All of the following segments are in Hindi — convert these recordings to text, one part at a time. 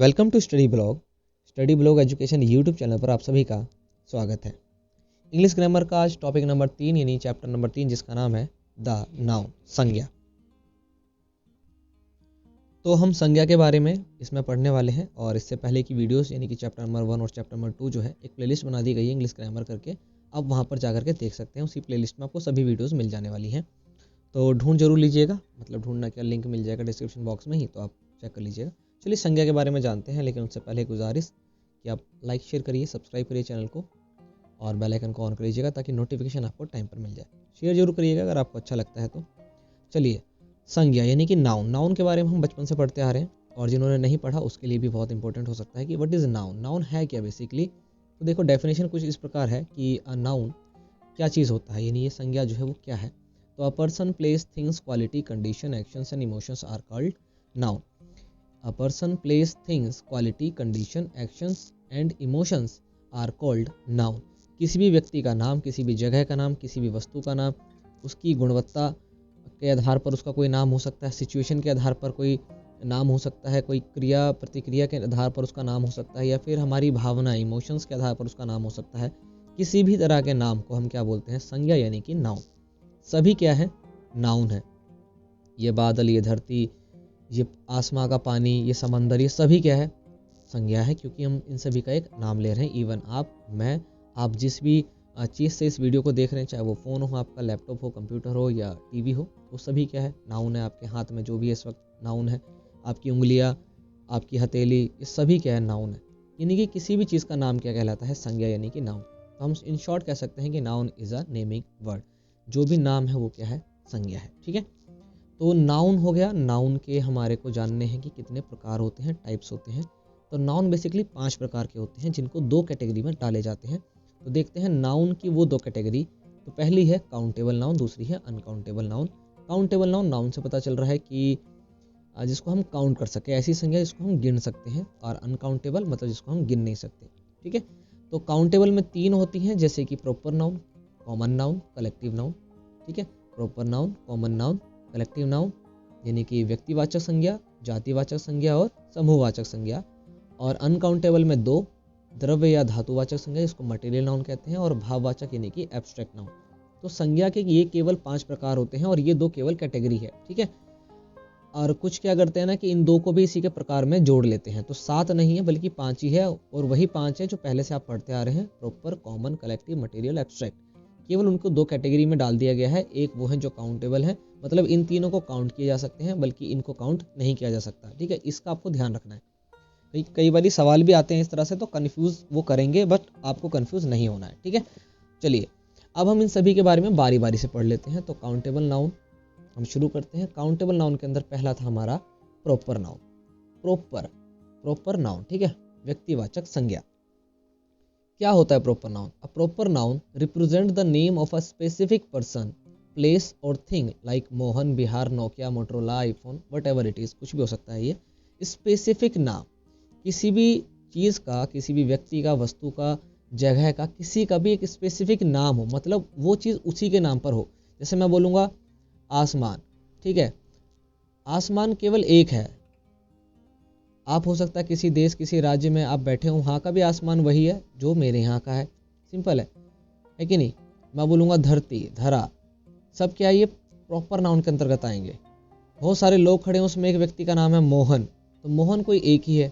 Welcome to study blog education YouTube channel पर आप सभी का स्वागत है। इंग्लिश ग्रामर का आज टॉपिक नंबर 3 यानी चैप्टर नंबर 3 जिसका नाम है द नाउन, संज्ञा। तो हम संज्ञा के बारे में इसमें पढ़ने वाले हैं और इससे पहले की वीडियोस यानी कि चैप्टर नंबर 1 और चैप्टर नंबर 2 जो है एक प्लेलिस्ट बना दी गई है इंग्लिश ग्रामर करके, आप वहाँ पर जाकर के देख सकते हैं। उसी प्लेलिस्ट में आपको सभी वीडियोज़ मिल जाने वाली हैं, तो ढूंढ जरूर लीजिएगा। मतलब ढूंढना क्या, लिंक मिल जाएगा डिस्क्रिप्शन बॉक्स में ही, तो आप चेक कर लीजिएगा। चलिए संज्ञा के बारे में जानते हैं, लेकिन उससे पहले गुजारिश कि आप लाइक शेयर करिए, सब्सक्राइब करिए चैनल को और बेल आइकन को ऑन कर लीजिएगा ताकि नोटिफिकेशन आपको टाइम पर मिल जाए। शेयर जरूर करिएगा अगर आपको अच्छा लगता है तो। चलिए, संज्ञा यानी कि नाउन के बारे में हम बचपन से पढ़ते आ रहे हैं और जिन्होंने नहीं पढ़ा उसके लिए भी बहुत इंपॉर्टेंट हो सकता है कि व्हाट इज़ नाउन। नाउन है क्या बेसिकली। तो देखो डेफिनेशन कुछ इस प्रकार है कि नाउन क्या चीज़ होता है, यानी ये संज्ञा जो है वो क्या है। तो a person, place, things, quality, condition, actions and emotions are called noun. A person, place, things, quality, condition, actions and emotions are called noun। किसी भी व्यक्ति का नाम, किसी भी जगह का नाम, किसी भी वस्तु का नाम, उसकी गुणवत्ता के आधार पर उसका कोई नाम हो सकता है, सिचुएशन के आधार पर कोई नाम हो सकता है, कोई क्रिया प्रतिक्रिया के आधार पर उसका नाम हो सकता है, या फिर हमारी भावना इमोशंस के आधार पर उसका नाम हो सकता है। किसी भी तरह के नाम को हम क्या बोलते हैं, संज्ञा यानी कि नाउन। सभी क्या है, नाउन है। ये बादल, ये धरती, ये आसमां का पानी, ये समंदर, ये सभी क्या है, संज्ञा है, क्योंकि हम इन सभी का एक नाम ले रहे हैं। इवन आप, मैं, आप जिस भी चीज़ से इस वीडियो को देख रहे हैं, चाहे वो फ़ोन हो, आपका लैपटॉप हो, कंप्यूटर हो या टीवी हो, वो सभी क्या है, नाउन है। आपके हाथ में जो भी है इस वक्त नाउन है, आपकी उंगलियां, आपकी हथेली, ये सभी क्या है, नाउन है। यानी कि किसी भी चीज़ का नाम क्या कहलाता है, संज्ञा यानी कि नाउन। तो हम इन शॉर्ट कह सकते हैं कि noun is a naming word. जो भी नाम है वो क्या है, संज्ञा है। ठीक है, तो नाउन हो गया। नाउन के हमारे को जानने हैं कि कितने प्रकार होते हैं, टाइप्स होते हैं। तो नाउन बेसिकली 5 प्रकार के होते हैं जिनको 2 कैटेगरी में डाले जाते हैं। तो देखते हैं नाउन की वो 2 कैटेगरी। तो पहली है काउंटेबल नाउन, दूसरी है uncountable noun. Countable noun, noun से पता चल रहा है कि जिसको हम काउंट कर सके, ऐसी संज्ञा जिसको हम गिन सकते हैं। और अनकाउंटेबल मतलब जिसको हम गिन नहीं सकते। ठीक है, तो काउंटेबल में 3 होती हैं, जैसे कि proper noun, common noun, collective noun. ठीक है, proper noun, common noun, collective noun यानी कि व्यक्तिवाचक संज्ञा, जातिवाचक संज्ञा और समूहवाचक संज्ञा। और अनकाउंटेबल में 2, द्रव्य या धातुवाचक संज्ञा जिसको मटेरियल नाउन कहते हैं, और भाववाचक यानी कि एब्स्ट्रैक्ट नाउन। तो संज्ञा के ये केवल 5 प्रकार होते हैं और ये 2 केवल कैटेगरी है। ठीक है, और कुछ क्या करते हैं ना कि इन 2 को भी इसी के प्रकार में जोड़ लेते हैं। तो 7 नहीं है बल्कि 5 ही है, और वही 5 है जो पहले से आप पढ़ते आ रहे हैं, proper, common, collective, material, abstract. केवल उनको 2 कैटेगरी में डाल दिया गया है। एक वो है जो काउंटेबल है, मतलब इन तीनों को काउंट किए जा सकते हैं, बल्कि इनको काउंट नहीं किया जा सकता। ठीक है, इसका आपको ध्यान रखना है। कई बार सवाल भी आते हैं इस तरह से, तो कंफ्यूज वो करेंगे, बट आपको कंफ्यूज नहीं होना है। ठीक है, चलिए अब हम इन सभी के बारे में बारी बारी से पढ़ लेते हैं। तो काउंटेबल नाउन हम शुरू करते हैं। काउंटेबल नाउन के अंदर पहला था हमारा प्रॉपर नाउन। प्रॉपर नाउन, ठीक है, व्यक्तिवाचक संज्ञा। क्या होता है proper noun? A proper noun represent the name of a specific person, place और thing like Mohan, Bihar, Nokia, Motorola, iPhone, what it is, कुछ भी हो सकता है। ये स्पेसिफिक नाम, किसी भी चीज़ का, किसी भी व्यक्ति का, वस्तु का, जगह का, किसी का भी एक स्पेसिफिक नाम हो, मतलब वो चीज़ उसी के नाम पर हो। जैसे मैं बोलूँगा आसमान, ठीक है, आसमान केवल एक है। आप हो सकता है किसी देश, किसी राज्य में आप बैठे हो, वहाँ का भी आसमान वही है जो मेरे यहाँ का है। सिंपल है कि नहीं? मैं बोलूँगा धरती, धरा, सब क्या है, ये प्रॉपर नाउन के अंतर्गत आएंगे। बहुत सारे लोग खड़े हैं, उसमें एक व्यक्ति का नाम है मोहन, तो मोहन कोई एक ही है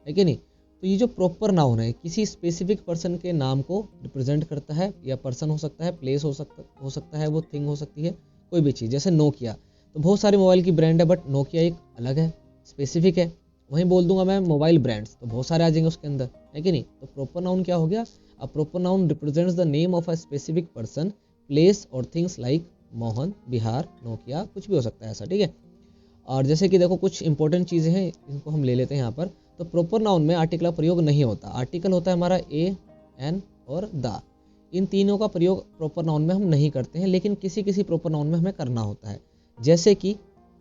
कि नहीं? तो ये जो प्रॉपर नाउन है किसी स्पेसिफिक पर्सन के नाम को रिप्रेजेंट करता है, या पर्सन हो सकता है, प्लेस हो सकता है, वो थिंग हो सकती है, कोई भी चीज़। जैसे नोकिया, तो बहुत सारे मोबाइल की ब्रांड है, बट नोकिया एक अलग है, स्पेसिफिक है। वहीं बोल दूंगा मैं मोबाइल ब्रांड्स, तो बहुत सारे आ जाएंगे उसके अंदर, है कि नहीं? तो प्रॉपर नाउन क्या हो गया? A proper noun represents the name of a specific person, place और things like Mohan, Bihar, Nokia, कुछ भी हो सकता है ऐसा। ठीक है, और जैसे कि देखो कुछ इंपॉर्टेंट चीज़ें हैं, इनको हम ले लेते हैं यहाँ पर। तो प्रॉपर नाउन में आर्टिकल का प्रयोग नहीं होता। आर्टिकल होता है हमारा ए, एन और द। इन तीनों का प्रयोग प्रॉपर नाउन में हम नहीं करते हैं, लेकिन किसी किसी प्रॉपर नाउन में हमें करना होता है। जैसे कि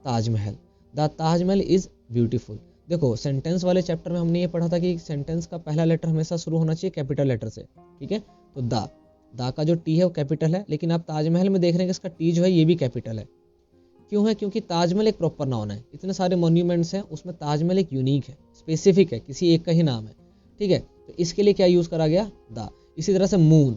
Taj Mahal, the Taj Mahal is beautiful. देखो सेंटेंस वाले चैप्टर में हमने ये पढ़ा था कि सेंटेंस का पहला लेटर हमेशा शुरू होना चाहिए कैपिटल लेटर से। ठीक है, तो द का जो टी है वो कैपिटल है, लेकिन आप ताजमहल में देख रहे हैं कि इसका टी जो है ये भी कैपिटल है। क्यों है? क्योंकि ताजमहल एक प्रॉपर नाउन है। इतने सारे मॉन्यूमेंट्स हैं, उसमें ताजमहल एक यूनिक है, स्पेसिफिक है, किसी एक का ही नाम है, ठीक है। तो इसके लिए क्या यूज़ करा गया? द। इसी तरह से मून,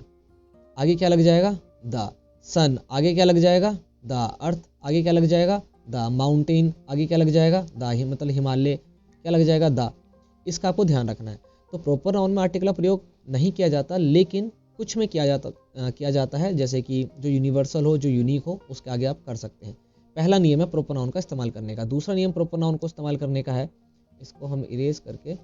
आगे क्या लग जाएगा? द। सन, आगे क्या लग जाएगा? द। अर्थ, आगे क्या लग जाएगा? द। माउंटेन, आगे क्या लग जाएगा? द। मतलब हिमालय, क्या लग जाएगा? द। इसका आपको ध्यान रखना है। तो प्रॉपर नाउन में आर्टिकल का प्रयोग नहीं किया जाता, लेकिन कुछ में किया जाता है, जैसे कि जो यूनिवर्सल हो, जो यूनिक हो, उसके आगे आप कर सकते हैं। पहला नियम है प्रॉपर नाउन का इस्तेमाल करने का। दूसरा नियम प्रॉपर नाउन को इस्तेमाल करने का है, इसको हम इरेज करके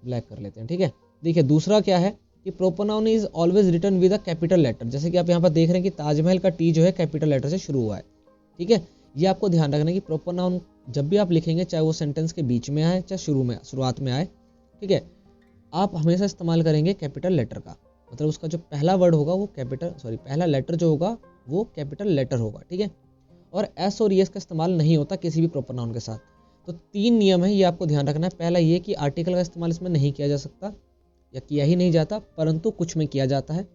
ब्लैक कर लेते हैं, ठीक है। देखिए दूसरा क्या है कि proper noun is always written with a capital letter. जैसे कि आप यहाँ पर देख रहे हैं कि ताजमहल का टी जो है कैपिटल लेटर से शुरू हुआ है, ठीक है। ये आपको ध्यान रखना है कि प्रॉपर नाउन जब भी आप लिखेंगे, चाहे वो सेंटेंस के बीच में आए, चाहे शुरुआत में आए, ठीक है, आप हमेशा इस्तेमाल करेंगे कैपिटल लेटर का। मतलब उसका जो पहला वर्ड होगा वो पहला लेटर जो होगा वो कैपिटल लेटर होगा, ठीक है। और एस और एस का इस्तेमाल नहीं होता किसी भी प्रॉपर नाउन के साथ। तो 3 नियम है, ये आपको ध्यान रखना है। पहला ये कि आर्टिकल का इस्तेमाल इसमें नहीं किया जा सकता या किया ही नहीं जाता, परंतु कुछ में किया जाता है,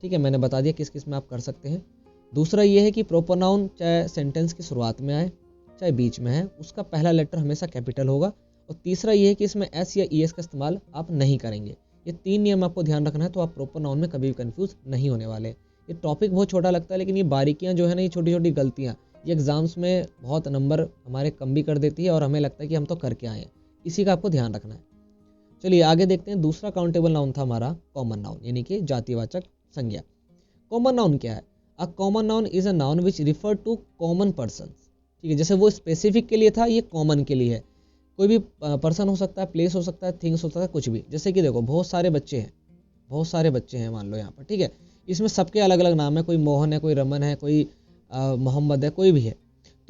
ठीक है। मैंने बता दिया किस किस में आप कर सकते हैं। दूसरा ये है कि प्रॉपर नाउन चाहे सेंटेंस की शुरुआत में आए, चाहे बीच में है, उसका पहला लेटर हमेशा कैपिटल होगा। और तीसरा ये है कि इसमें एस या ईएस का इस्तेमाल आप नहीं करेंगे। ये 3 नियम आपको ध्यान रखना है, तो आप प्रॉपर नाउन में कभी भी कंफ्यूज नहीं होने वाले। ये टॉपिक बहुत छोटा लगता है, लेकिन ये बारीकियां जो है ना, ये छोटी छोटी गलतियां, ये एग्जाम्स में बहुत नंबर हमारे कम भी कर देती है और हमें लगता है कि हम तो करके आए हैं। इसी का आपको ध्यान रखना है। चलिए आगे देखते हैं। दूसरा काउंटेबल नाउन था हमारा कॉमन नाउन, यानी कि जातिवाचक संज्ञा। कॉमन नाउन क्या है? A common noun is a noun which refer to common person, ठीक है। जैसे वो स्पेसिफिक के लिए था, ये कॉमन के लिए है। कोई भी पर्सन हो सकता है, प्लेस हो सकता है, थिंग्स हो सकता है, कुछ भी। जैसे कि देखो बहुत सारे बच्चे हैं मान लो यहाँ पर, ठीक है। इसमें सबके अलग अलग नाम है, कोई मोहन है, कोई रमन है, कोई मोहम्मद है, कोई भी है।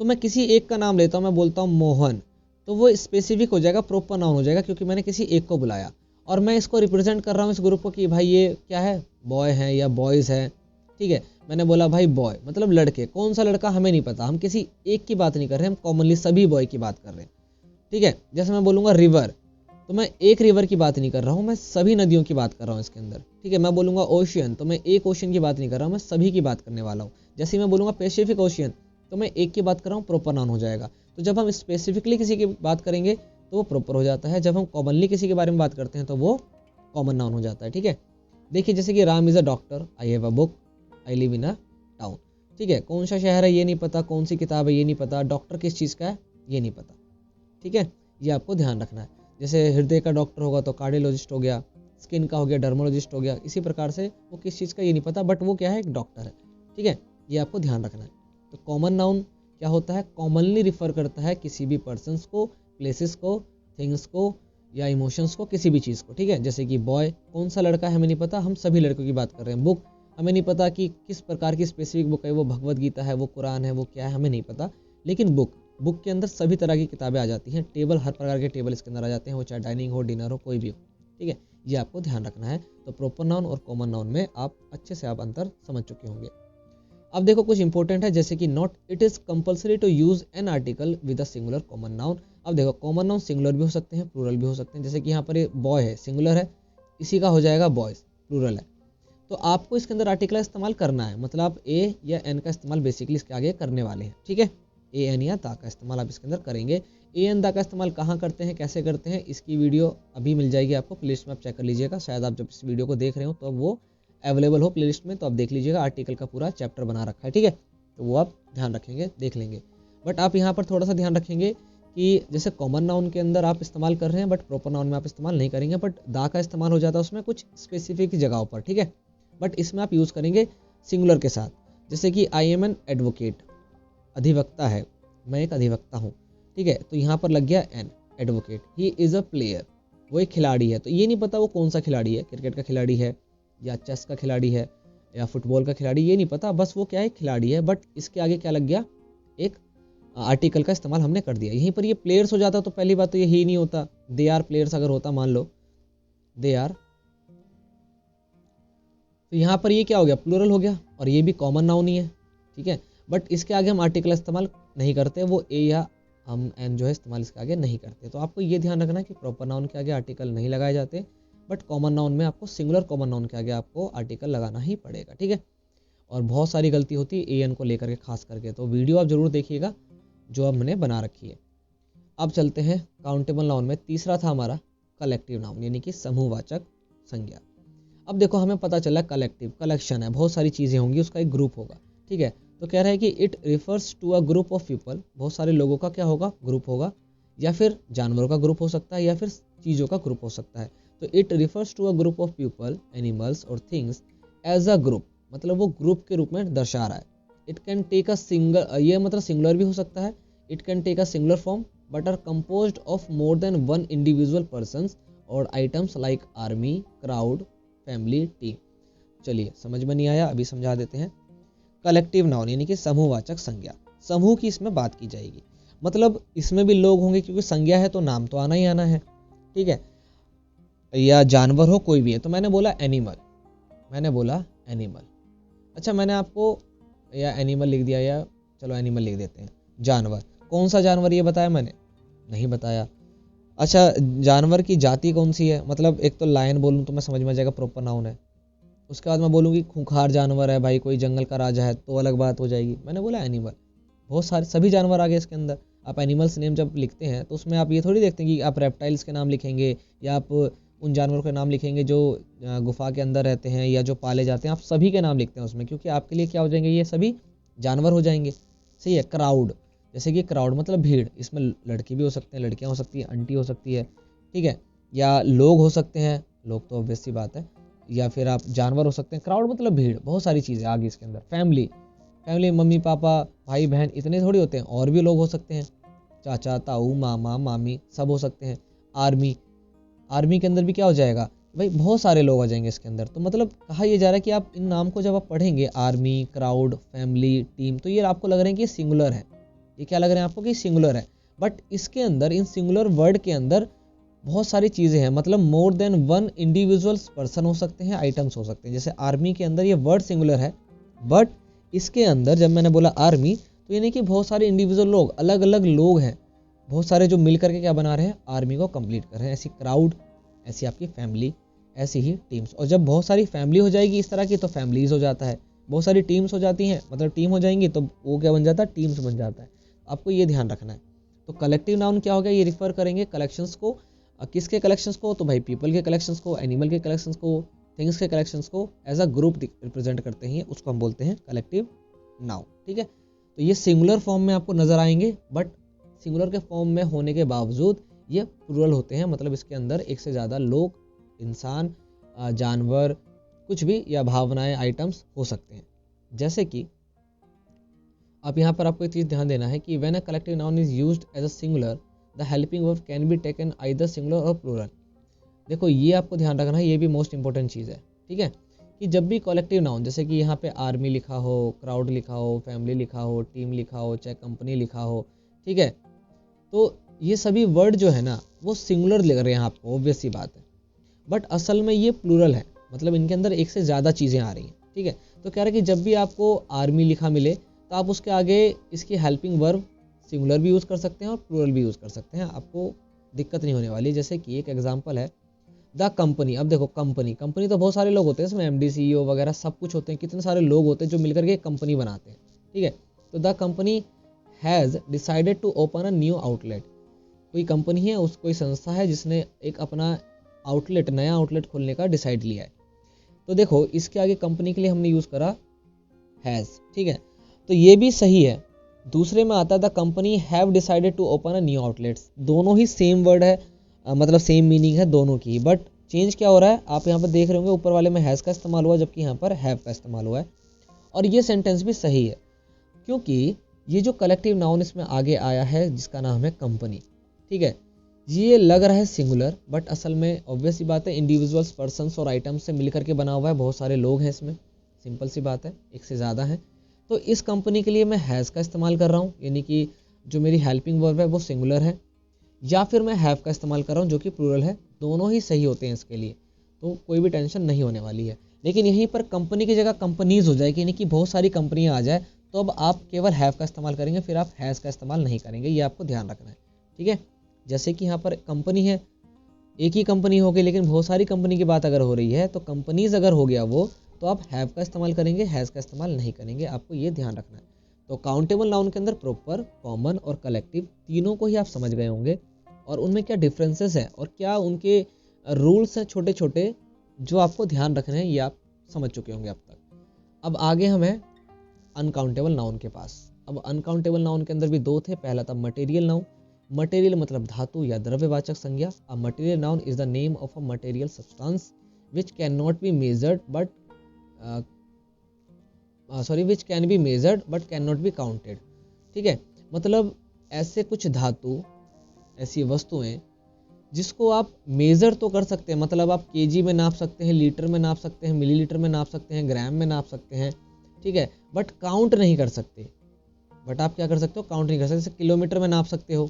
तो मैं किसी एक का नाम लेता हूँ, मैं बोलता हूँ मोहन, तो वो स्पेसिफिक हो जाएगा, प्रॉपर नाउन हो जाएगा, क्योंकि मैंने किसी एक को बुलाया और मैं इसको रिप्रेजेंट कर रहा हूँ, इस ग्रुप को, कि भाई ये क्या है, बॉय है या बॉयज़ है, ठीक है। मैंने बोला भाई बॉय, मतलब लड़के। कौन सा लड़का हमें नहीं पता, हम किसी एक की बात नहीं कर रहे, हम कॉमनली सभी बॉय की बात कर रहे हैं, ठीक है। जैसे मैं बोलूँगा रिवर, तो मैं एक रिवर की बात नहीं कर रहा हूँ, मैं सभी नदियों की बात कर रहा हूँ इसके अंदर, ठीक है। मैं बोलूँगा ओशियन, तो मैं एक ओशियन की बात नहीं कर रहा हूँ, मैं सभी की बात करने वाला हूँ। जैसे मैं बोलूँगा पैसिफिक ओशियन, तो मैं एक की बात कर रहा हूँ, प्रॉपर नाउन हो जाएगा। तो जब हम स्पेसिफिकली किसी की बात करेंगे तो वो प्रॉपर हो जाता है, जब हम कॉमनली किसी के बारे में बात करते हैं तो वो कॉमन नाउन हो जाता है, ठीक है। देखिए जैसे कि Ram is a doctor, I have a book, I live in a town, ठीक है। कौन सा शहर है ये नहीं पता, कौन सी किताब है ये नहीं पता, डॉक्टर किस चीज़ का है ये नहीं पता, ठीक है। ये आपको ध्यान रखना है। जैसे हृदय का डॉक्टर होगा तो कार्डियोलॉजिस्ट हो गया, स्किन का हो गया डर्मोलॉजिस्ट हो गया। इसी प्रकार से वो किस चीज़ का ये नहीं पता, बट वो क्या है, एक डॉक्टर है, ठीक है। ये आपको ध्यान रखना है। तो कॉमन नाउन क्या होता है? कॉमनली रिफर करता है किसी भी पर्सन्स को, प्लेसेस को, थिंग्स को या इमोशंस को, किसी भी चीज़ को, ठीक है। जैसे कि बॉय, कौन सा लड़का है हमें नहीं पता, हम सभी लड़कों की बात कर रहे हैं। बुक, हमें नहीं पता कि किस प्रकार की स्पेसिफिक बुक है, वो भगवत गीता है, वो कुरान है, वो क्या है, हमें नहीं पता। लेकिन बुक के अंदर सभी तरह की किताबें आ जाती हैं। टेबल, हर प्रकार के टेबल इसके अंदर आ जाते हैं, वो चाहे डाइनिंग हो, डिनर हो, कोई भी हो, ठीक है। ये आपको ध्यान रखना है। तो प्रॉपर नाउन और कॉमन नाउन में आप अच्छे से अंतर समझ चुके होंगे। अब देखो कुछ इंपॉर्टेंट है, जैसे कि not it is compulsory to use an article with a singular common noun. अब देखो कॉमन नाउन सिंगुलर भी हो सकते हैं, प्लूरल भी हो सकते हैं। जैसे कि यहाँ पर ये बॉय है, सिंगुलर है, इसी का हो जाएगा बॉयज, प्लूरल है। तो आपको इसके अंदर आर्टिकल का इस्तेमाल करना है, मतलब आप ए या एन का इस्तेमाल बेसिकली इसके आगे करने वाले हैं, ठीक है। ए एन या दा का इस्तेमाल आप इसके अंदर करेंगे। ए एन दा का इस्तेमाल कहाँ करते हैं, कैसे करते हैं, इसकी वीडियो अभी मिल जाएगी आपको, प्लेलिस्ट में आप चेक कर लीजिएगा। शायद आप जब इस वीडियो को देख रहे हो तो वो अवेलेबल हो प्लेलिस्ट में, तो आप देख लीजिएगा। आर्टिकल का पूरा चैप्टर बना रखा है, ठीक है। तो वो आप ध्यान रखेंगे, देख लेंगे। बट आप यहाँ पर थोड़ा सा ध्यान रखेंगे कि जैसे कॉमन नाउन के अंदर आप इस्तेमाल कर रहे हैं, बट प्रॉपर नाउन में आप इस्तेमाल नहीं करेंगे। बट दा का इस्तेमाल हो जाता है उसमें कुछ स्पेसिफिक जगहों पर, ठीक है। बट इसमें आप यूज़ करेंगे सिंगुलर के साथ। जैसे कि आई एम एन एडवोकेट, अधिवक्ता है, मैं एक अधिवक्ता हूँ, ठीक है। तो यहाँ पर लग गया an, advocate. He is a player, वो एक खिलाड़ी है। तो ये नहीं पता वो कौन सा खिलाड़ी है, क्रिकेट का खिलाड़ी है या चेस का खिलाड़ी है या फुटबॉल का खिलाड़ी, ये नहीं पता, बस वो क्या है, खिलाड़ी है। बट इसके आगे क्या लग गया, एक आर्टिकल का इस्तेमाल हमने कर दिया। यहीं पर ये प्लेयर्स हो जाता तो पहली बात तो ये ही नहीं होता, दे आर प्लेयर्स अगर होता, मान लो दे आर, तो यहाँ पर ये क्या हो गया, प्लूरल हो गया, और ये भी कॉमन नाउन ही है, ठीक है। बट इसके आगे हम आर्टिकल इस्तेमाल नहीं करते, वो ए या हम एन जो है इस्तेमाल इसके आगे नहीं करते। तो आपको ये ध्यान रखना है कि प्रॉपर नाउन के आगे आर्टिकल नहीं लगाए जाते, बट कॉमन नाउन में आपको सिंगुलर कॉमन नाउन के आगे आपको आर्टिकल लगाना ही पड़ेगा, ठीक है। और बहुत सारी गलती होती है एन को लेकर के खास करके, तो वीडियो आप जरूर देखिएगा जो अब मैंने बना रखी है। अब चलते हैं काउंटेबल नाउन में। तीसरा था हमारा कलेक्टिव नाउन यानी कि समूहवाचक संज्ञा। अब देखो हमें पता चला कलेक्टिव कलेक्शन है, बहुत सारी चीज़ें होंगी, उसका एक ग्रुप होगा, ठीक है। तो कह रहा है कि it refers to a group of people, बहुत सारे लोगों का क्या होगा, ग्रुप होगा, या फिर जानवरों का ग्रुप हो सकता है, या फिर चीज़ों का ग्रुप हो सकता है। तो it refers to a group of people, animals और थिंग्स एज अ ग्रुप, मतलब वो ग्रुप के रूप में दर्शा रहा है। It can take a single, ये मतलब सिंगुलर भी हो सकता है, it can take a singular form but are composed of more than one individual persons और items like army, crowd, family, team. चलिए समझ में नहीं आया, अभी समझा देते हैं। कलेक्टिव नाउन यानी कि समूहवाचक संज्ञा, समूह की इसमें बात की जाएगी, मतलब इसमें भी लोग होंगे क्योंकि संज्ञा है तो नाम तो आना ही आना है, ठीक है, या जानवर हो कोई भी है। तो मैंने बोला एनिमल, अच्छा मैंने आपको या एनिमल लिख दिया, या चलो एनिमल लिख देते हैं। जानवर, कौन सा जानवर ये बताया मैंने, नहीं बताया। अच्छा जानवर की जाति कौन सी है, मतलब एक तो लायन बोलूँ तो मैं समझ में आ जाएगा प्रॉपर नाउन है, उसके बाद मैं बोलूँगी खूंखार जानवर है भाई, कोई जंगल का राजा है तो अलग बात हो जाएगी। मैंने बोला एनिमल, बहुत सारे सभी जानवर आ गए इसके अंदर। आप एनिमल्स नेम जब लिखते हैं तो उसमें आप ये थोड़ी देखते हैं कि आप रेप्टाइल्स के नाम लिखेंगे या आप उन जानवरों के नाम लिखेंगे जो गुफा के अंदर रहते हैं या जो पाले जाते हैं, आप सभी के नाम लिखते हैं उसमें, क्योंकि आपके लिए क्या हो जाएंगे, ये सभी जानवर हो जाएंगे, सही है। क्राउड, जैसे कि क्राउड मतलब भीड़, इसमें लड़के भी हो सकते हैं, लड़कियां हो सकती है, आंटी हो सकती है, ठीक है, या लोग हो सकते हैं, लोग तो ऑब्वियस सी बात है, या फिर आप जानवर हो सकते हैं। क्राउड मतलब भीड़, बहुत सारी चीज़ें आगे इसके अंदर। फैमिली, फैमिली मम्मी पापा भाई बहन इतने थोड़ी होते हैं, और भी लोग हो सकते हैं, चाचा ताऊ मामा मामी सब हो सकते हैं। आर्मी, आर्मी के अंदर भी क्या हो जाएगा भाई, बहुत सारे लोग आ जाएंगे इसके अंदर। तो मतलब कहा यह जा रहा है कि आप इन नाम को जब आप पढ़ेंगे, आर्मी, क्राउड, फैमिली, टीम, तो ये आपको लग रहा है कि ये सिंगुलर है, ये क्या लग रहा है आपको कि सिंगुलर है, बट इसके अंदर इन सिंगुलर वर्ड के अंदर बहुत सारी चीज़ें हैं, मतलब मोर देन वन इंडिविजुअल पर्सन हो सकते हैं, आइटम्स हो सकते हैं। जैसे आर्मी के अंदर ये वर्ड सिंगुलर है, बट इसके अंदर जब मैंने बोला आर्मी तो यानी कि बहुत सारे इंडिविजुअल लोग, अलग अलग लोग हैं, बहुत सारे जो मिल करके क्या बना रहे हैं, आर्मी को कंप्लीट कर रहे हैं। ऐसी क्राउड, ऐसी आपकी फैमिली, ऐसी ही टीम्स। और जब बहुत सारी फैमिली हो जाएगी इस तरह की तो फैमिलीज हो जाता है, बहुत सारी टीम्स हो जाती हैं मतलब टीम हो जाएंगी तो वो क्या बन जाता है, टीम्स बन जाता है। आपको ये ध्यान रखना है। तो कलेक्टिव नाउन क्या हो गया, ये रिफर करेंगे कलेक्शंस को, किसके कलेक्शंस को, तो भाई पीपल के कलेक्शंस को, एनिमल के कलेक्शंस को, थिंग्स के कलेक्शंस को एज अ ग्रुप रिप्रेजेंट करते हैं, उसको हम बोलते हैं कलेक्टिव नाउन, ठीक है। तो ये सिंगुलर फॉर्म में आपको नजर आएंगे, बट सिंगुलर के फॉर्म में होने के बावजूद ये प्लूरल होते हैं, मतलब इसके अंदर एक से ज़्यादा लोग, इंसान, जानवर, कुछ भी या भावनाएं, आइटम्स हो सकते हैं। जैसे कि अब यहाँ पर आपको एक चीज़ ध्यान देना है कि when a collective noun is used as a singular the helping verb can be taken either singular or plural. देखो ये आपको ध्यान रखना है, ये भी मोस्ट इंपॉर्टेंट चीज़ है, ठीक है, कि जब भी कलेक्टिव नाउन, जैसे कि यहाँ पे आर्मी लिखा हो, क्राउड लिखा हो, फैमिली लिखा हो, टीम लिखा हो, चाहे कंपनी लिखा हो, ठीक है, तो ये सभी वर्ड जो है ना वो सिंगुलर लग रहे हैं आपको, ऑब्वियस सी बात है, बट असल में ये प्लूरल है, मतलब इनके अंदर एक से ज़्यादा चीज़ें आ रही हैं, ठीक है। तो कह रहा है कि जब भी आपको आर्मी लिखा मिले तो आप उसके आगे इसकी हेल्पिंग वर्ब सिंगुलर भी यूज़ कर सकते हैं और प्लूरल भी यूज़ कर सकते हैं, आपको दिक्कत नहीं होने वाली। जैसे कि एक एग्जांपल है द कंपनी। अब देखो कंपनी, कंपनी तो बहुत सारे लोग होते हैं, इसमें एमडी सीईओ वगैरह सब कुछ होते हैं, कितने सारे लोग होते हैं जो मिलकर के एक कंपनी बनाते हैं, ठीक है। तो the company has decided to open a new outlet, कोई कंपनी है, उस कोई संस्था है जिसने एक अपना आउटलेट, नया आउटलेट खोलने का डिसाइड लिया है। तो देखो इसके आगे कंपनी के लिए हमने यूज़ करा हैज़, ठीक है, तो ये भी सही है। दूसरे में आता था company have decided to open a new outlets, दोनों ही सेम वर्ड है, मतलब सेम मीनिंग है दोनों की, बट चेंज क्या हो रहा है, आप यहाँ पर देख रहे होंगे ऊपर वाले में हैज़ का इस्तेमाल हुआ जबकि यहाँ पर हैव का इस्तेमाल हुआ है। और ये सेंटेंस भी सही है क्योंकि ये जो कलेक्टिव नाउन इसमें आगे आया है जिसका नाम है कंपनी, ठीक है, ये लग रहा है सिंगुलर, बट असल में ऑब्वियस सी बात है इंडिविजुअल्स, पर्सन्स और आइटम्स से मिलकर के बना हुआ है, बहुत सारे लोग हैं इसमें, सिंपल सी बात है, एक से ज़्यादा है। तो इस कंपनी के लिए मैं हैज़ का इस्तेमाल कर रहा हूँ, यानी कि जो मेरी हेल्पिंग वर्ब है वो सिंगुलर है, या फिर मैं हैव का इस्तेमाल कर रहा हूँ जो कि प्लूरल है, दोनों ही सही होते हैं इसके लिए, तो कोई भी टेंशन नहीं होने वाली है। लेकिन यहीं पर कंपनी की जगह कंपनीज हो जाएगी, यानी कि बहुत सारी कंपनियां आ जाए, तो अब आप केवल हैव का इस्तेमाल करेंगे, फिर आप हैज़ का इस्तेमाल नहीं करेंगे, ये आपको ध्यान रखना है, ठीक है। जैसे कि यहाँ पर कंपनी है, एक ही कंपनी होगी लेकिन बहुत सारी कंपनी की बात अगर हो रही है तो कंपनीज अगर हो गया वो, तो तो आप हैव का इस्तेमाल करेंगे, हैज़ का इस्तेमाल नहीं करेंगे, आपको ये ध्यान रखना है। तो काउंटेबल नाउन के अंदर प्रॉपर, कॉमन और कलेक्टिव तीनों को ही आप समझ गए होंगे और उनमें क्या डिफरेंसेस है और क्या उनके रूल्स हैं छोटे छोटे जो आपको ध्यान रखने हैं, ये आप समझ चुके होंगे अब तक। अब आगे हम हैं अनकाउंटेबल नाउन के पास। अब अनकाउंटेबल नाउन के अंदर भी दो थे। पहला था मटेरियल नाउन। मटेरियल मतलब धातु या द्रव्यवाचक संज्ञा। A material noun is the name of a material substance which can not be measured but which can be measured but can not be counted. ठीक है, मतलब ऐसे कुछ धातु, ऐसी वस्तुएं जिसको आप मेजर तो कर सकते हैं, मतलब आप केजी में नाप सकते हैं, लीटर में नाप सकते हैं, मिलीलीटर में नाप सकते हैं, ग्राम में नाप सकते हैं, ठीक है, बट काउंट नहीं कर सकते। बट आप क्या कर सकते हो, काउंट नहीं कर सकते। जैसे किलोमीटर में नाप सकते हो,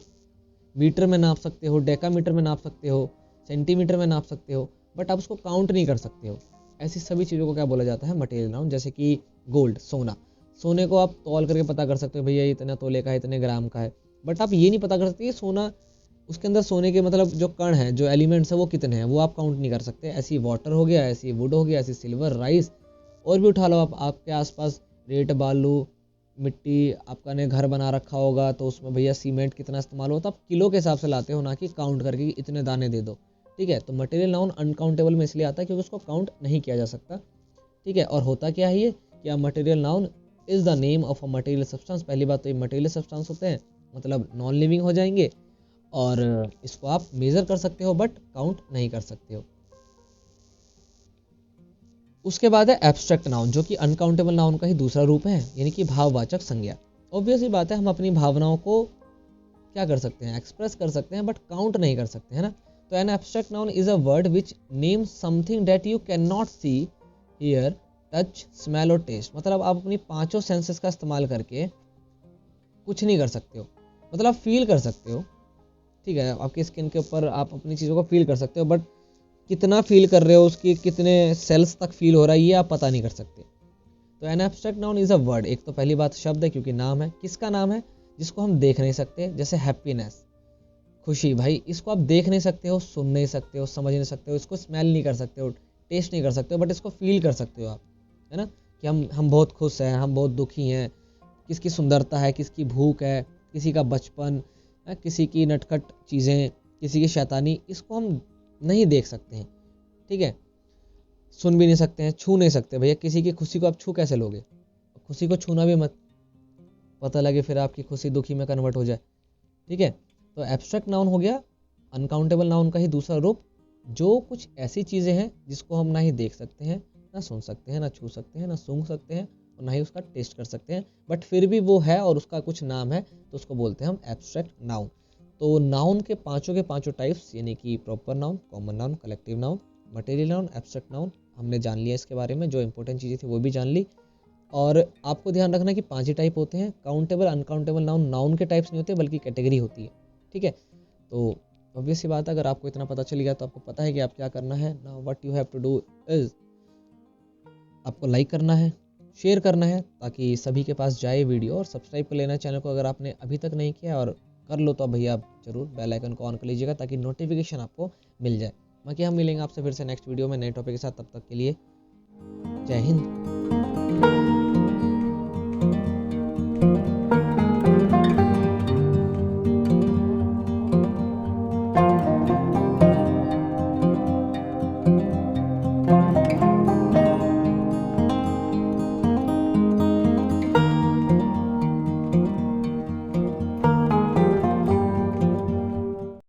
मीटर में नाप सकते हो, डेकामीटर में नाप सकते हो, सेंटीमीटर में नाप सकते हो, बट आप उसको काउंट नहीं कर सकते हो। ऐसी सभी चीज़ों को क्या बोला जाता है, मटेरियल नाउन। जैसे कि गोल्ड, सोना, सोने को आप तौल करके पता कर सकते हो, भैया इतना तोले का है, इतने ग्राम का है, बट आप ये नहीं पता कर सकते सोना, उसके अंदर सोने के मतलब जो कण है, जो एलिमेंट्स है वो कितने हैं, वो आप काउंट नहीं कर सकते। ऐसी वाटर हो गया, ऐसी वुड हो गया, ऐसी सिल्वर, राइस, और भी उठा लो आप। आपके आसपास रेत, बालू, मिट्टी, आपका ने घर बना रखा होगा तो उसमें भैया सीमेंट कितना इस्तेमाल होता है, आप किलो के हिसाब से लाते हो, ना कि काउंट करके इतने दाने दे दो। ठीक है, तो मटेरियल नाउन अनकाउंटेबल में इसलिए आता है क्योंकि उसको काउंट नहीं किया जा सकता। ठीक है, और होता क्या है ये, क्या material noun is the name of a material substance. पहली बात तो ये मटेरियल सब्सटेंस होते हैं, मतलब नॉन लिविंग हो जाएंगे, और इसको आप मेजर कर सकते हो बट काउंट नहीं कर सकते हो। उसके बाद है एब्स्ट्रैक्ट नाउन, जो कि अनकाउंटेबल नाउन का ही दूसरा रूप है, यानी कि भाववाचक संज्ञा। ऑब्वियसली बात है, हम अपनी भावनाओं को क्या कर सकते हैं, एक्सप्रेस कर सकते हैं, बट काउंट नहीं कर सकते, है ना। तो an abstract noun is a word which names something that you can not see, hear, touch, smell or taste. मतलब आप अपनी पांचों सेंसेस का इस्तेमाल करके कुछ नहीं कर सकते हो, मतलब आप फील कर सकते हो। ठीक है, आपकी स्किन के ऊपर आप अपनी चीज़ों को फील कर सकते हो, बट कितना फील कर रहे हो, उसकी कितने सेल्स तक फील हो रहा है, ये आप पता नहीं कर सकते। तो an abstract noun is a word, एक तो पहली बात शब्द है क्योंकि नाम है। किसका नाम है, जिसको हम देख नहीं सकते। जैसे हैप्पीनेस, खुशी, भाई इसको आप देख नहीं सकते हो, सुन नहीं सकते हो, समझ नहीं सकते हो, इसको स्मेल नहीं कर सकते हो, टेस्ट नहीं कर सकते हो, बट इसको फील कर सकते हो आप, है ना, कि हम बहुत खुश हैं, हम बहुत दुखी हैं, किसकी सुंदरता है, किसकी भूख है, किसी का बचपन, किसी की नटखट चीज़ें, किसी की शैतानी, इसको हम नहीं देख सकते हैं। ठीक है, सुन भी नहीं सकते हैं, छू नहीं सकते। भैया किसी की खुशी को आप छू कैसे लोगे, खुशी को छूना भी मत, पता लगे फिर आपकी खुशी दुखी में कन्वर्ट हो जाए। ठीक है, तो एब्स्ट्रैक्ट नाउन हो गया अनकाउंटेबल नाउन का ही दूसरा रूप, जो कुछ ऐसी चीज़ें हैं जिसको हम ना ही देख सकते हैं, ना सुन सकते हैं, ना छू सकते हैं, ना सूंघ सकते हैं, और ना ही उसका टेस्ट कर सकते हैं, बट फिर भी वो है और उसका कुछ नाम है, तो उसको बोलते हैं हम एब्स्ट्रैक्ट नाउन। तो नाउन के पांचों टाइप्स, यानी कि proper noun, common noun, collective noun, material noun, abstract noun, हमने जान लिया इसके बारे में, जो इंपॉर्टेंट चीज़ें थी वो भी जान ली। और आपको ध्यान रखना कि 5 ही टाइप होते हैं। काउंटेबल, अनकाउंटेबल नाउन नाउन के टाइप्स नहीं होते बल्कि कैटेगरी होती है। ठीक है, तो ऑब्वियस सी बात है, अगर आपको इतना पता चल गया तो आपको पता है कि आप क्या करना है। Now what you have to do is, आपको लाइक करना है, शेयर करना है, ताकि सभी के पास जाए वीडियो, और सब्सक्राइब कर लेना चैनल को अगर आपने अभी तक नहीं किया, और कर लो तो भैया आप जरूर बेल आइकन को ऑन कर लीजिएगा ताकि नोटिफिकेशन आपको मिल जाए। बाकी हम मिलेंगे आपसे फिर से नेक्स्ट वीडियो में नए टॉपिक के साथ, तब तक के लिए जय हिंद।